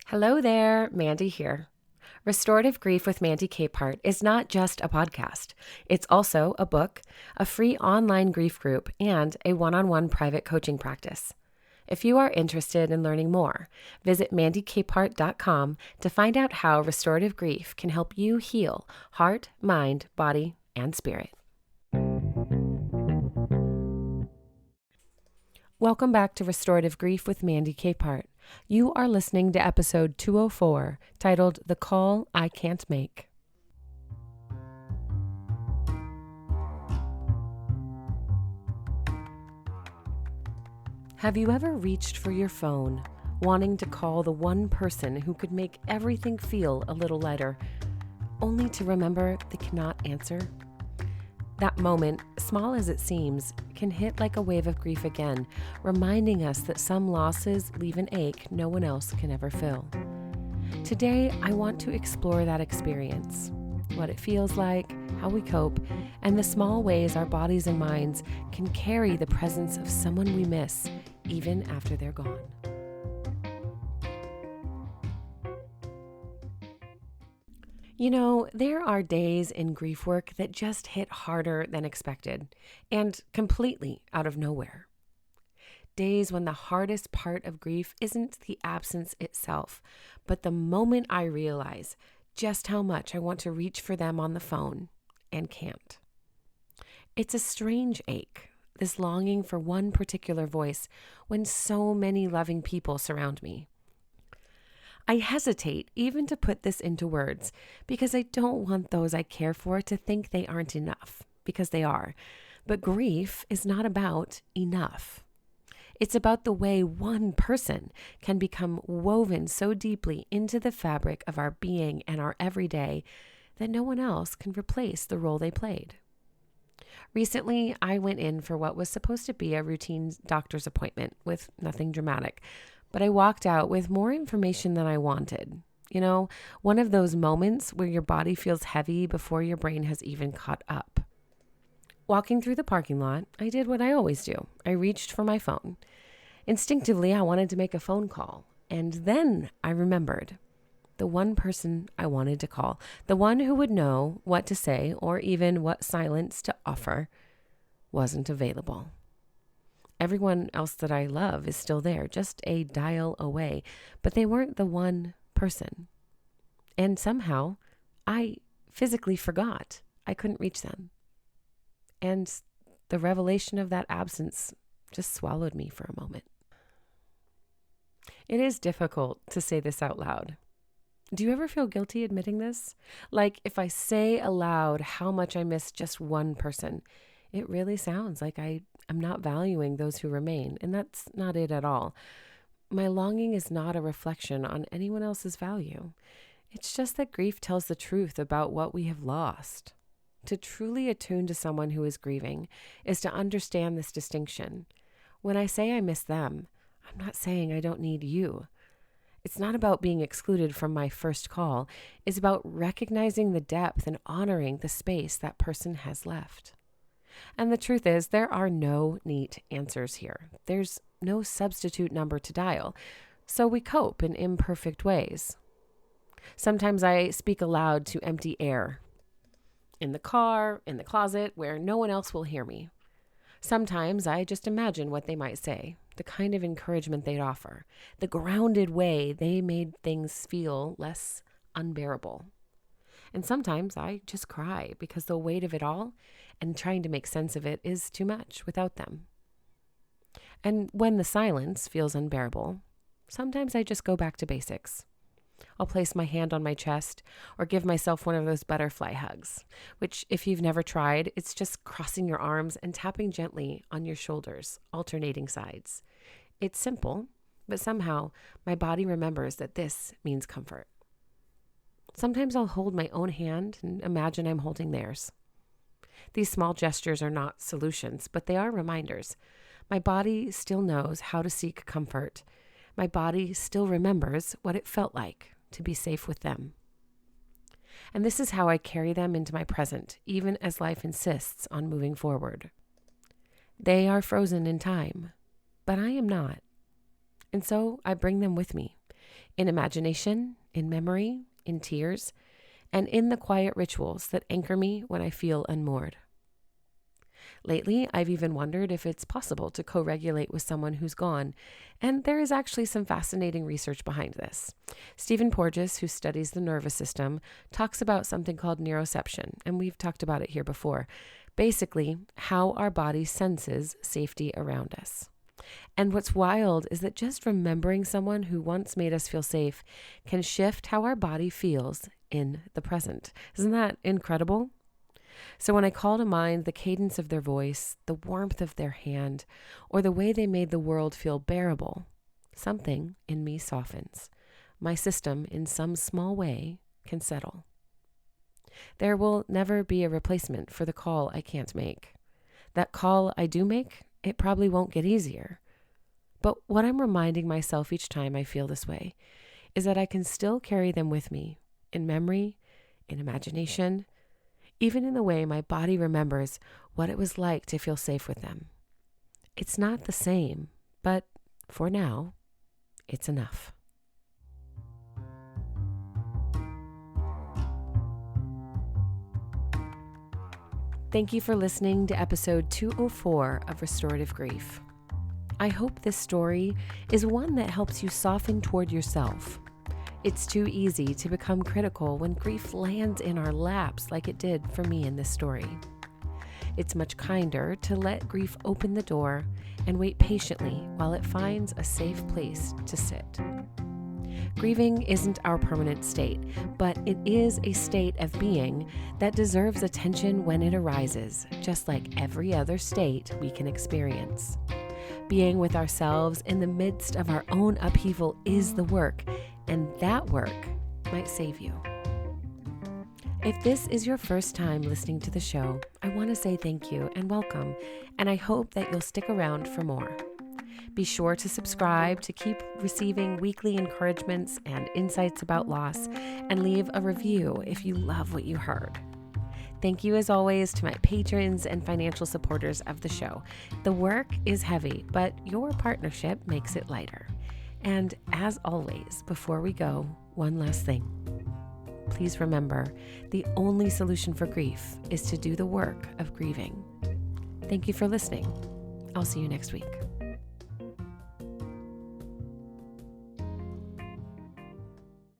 Hello there, Mandy here. Restorative Grief with Mandy Capehart is not just a podcast. It's also a book, a free online grief group, and a one-on-one private coaching practice. If you are interested in learning more, visit mandykapehart.com to find out how restorative grief can help you heal heart, mind, body, and spirit. Welcome back to Restorative Grief with Mandy Capehart. You are listening to episode 204, titled The Call I Can't Make. Have you ever reached for your phone, wanting to call the one person who could make everything feel a little lighter, only to remember they cannot answer? That moment, small as it seems, can hit like a wave of grief again, reminding us that some losses leave an ache no one else can ever fill. Today, I want to explore that experience, what it feels like, how we cope, and the small ways our bodies and minds can carry the presence of someone we miss, even after they're gone. You know, there are days in grief work that just hit harder than expected and completely out of nowhere. Days when the hardest part of grief isn't the absence itself, but the moment I realize just how much I want to reach for them on the phone and can't. It's a strange ache, this longing for one particular voice when so many loving people surround me. I hesitate even to put this into words because I don't want those I care for to think they aren't enough, because they are. But grief is not about enough. It's about the way one person can become woven so deeply into the fabric of our being and our everyday that no one else can replace the role they played. Recently, I went in for what was supposed to be a routine doctor's appointment with nothing dramatic. But I walked out with more information than I wanted. You know, one of those moments where your body feels heavy before your brain has even caught up. Walking through the parking lot, I did what I always do. I reached for my phone. Instinctively, I wanted to make a phone call. And then I remembered the one person I wanted to call, the one who would know what to say or even what silence to offer, wasn't available. Everyone else that I love is still there, just a dial away, but they weren't the one person. And somehow, I physically forgot I couldn't reach them. And the revelation of that absence just swallowed me for a moment. It is difficult to say this out loud. Do you ever feel guilty admitting this? Like if I say aloud how much I miss just one person, it really sounds like I'm not valuing those who remain, and that's not it at all. My longing is not a reflection on anyone else's value. It's just that grief tells the truth about what we have lost. To truly attune to someone who is grieving is to understand this distinction. When I say I miss them, I'm not saying I don't need you. It's not about being excluded from my first call. It's about recognizing the depth and honoring the space that person has left. And the truth is, there are no neat answers here. There's no substitute number to dial, so we cope in imperfect ways. Sometimes I speak aloud to empty air, in the car, in the closet, where no one else will hear me. Sometimes I just imagine what they might say, the kind of encouragement they'd offer, the grounded way they made things feel less unbearable. And sometimes I just cry because the weight of it all and trying to make sense of it is too much without them. And when the silence feels unbearable, sometimes I just go back to basics. I'll place my hand on my chest or give myself one of those butterfly hugs, which if you've never tried, it's just crossing your arms and tapping gently on your shoulders, alternating sides. It's simple, but somehow my body remembers that this means comfort. Sometimes I'll hold my own hand and imagine I'm holding theirs. These small gestures are not solutions, but they are reminders. My body still knows how to seek comfort. My body still remembers what it felt like to be safe with them. And this is how I carry them into my present, even as life insists on moving forward. They are frozen in time, but I am not. And so I bring them with me in imagination, in memory, in tears, and in the quiet rituals that anchor me when I feel unmoored. Lately, I've even wondered if it's possible to co-regulate with someone who's gone, and there is actually some fascinating research behind this. Stephen Porges, who studies the nervous system, talks about something called neuroception, and we've talked about it here before. Basically, how our body senses safety around us. And what's wild is that just remembering someone who once made us feel safe can shift how our body feels in the present. Isn't that incredible? So when I call to mind the cadence of their voice, the warmth of their hand, or the way they made the world feel bearable, something in me softens. My system, in some small way, can settle. There will never be a replacement for the call I can't make. That call I do make, it probably won't get easier. But what I'm reminding myself each time I feel this way is that I can still carry them with me, in memory, in imagination, even in the way my body remembers what it was like to feel safe with them. It's not the same, but for now, it's enough. Thank you for listening to episode 204 of Restorative Grief. I hope this story is one that helps you soften toward yourself. It's too easy to become critical when grief lands in our laps like it did for me in this story. It's much kinder to let grief open the door and wait patiently while it finds a safe place to sit. Grieving isn't our permanent state, but it is a state of being that deserves attention when it arises, just like every other state we can experience. Being with ourselves in the midst of our own upheaval is the work, and that work might save you. If this is your first time listening to the show, I want to say thank you and welcome, and I hope that you'll stick around for more. Be sure to subscribe to keep receiving weekly encouragements and insights about loss, and leave a review if you love what you heard. Thank you as always to my patrons and financial supporters of the show. The work is heavy, but your partnership makes it lighter. And as always, before we go, one last thing. Please remember, the only solution for grief is to do the work of grieving. Thank you for listening. I'll see you next week.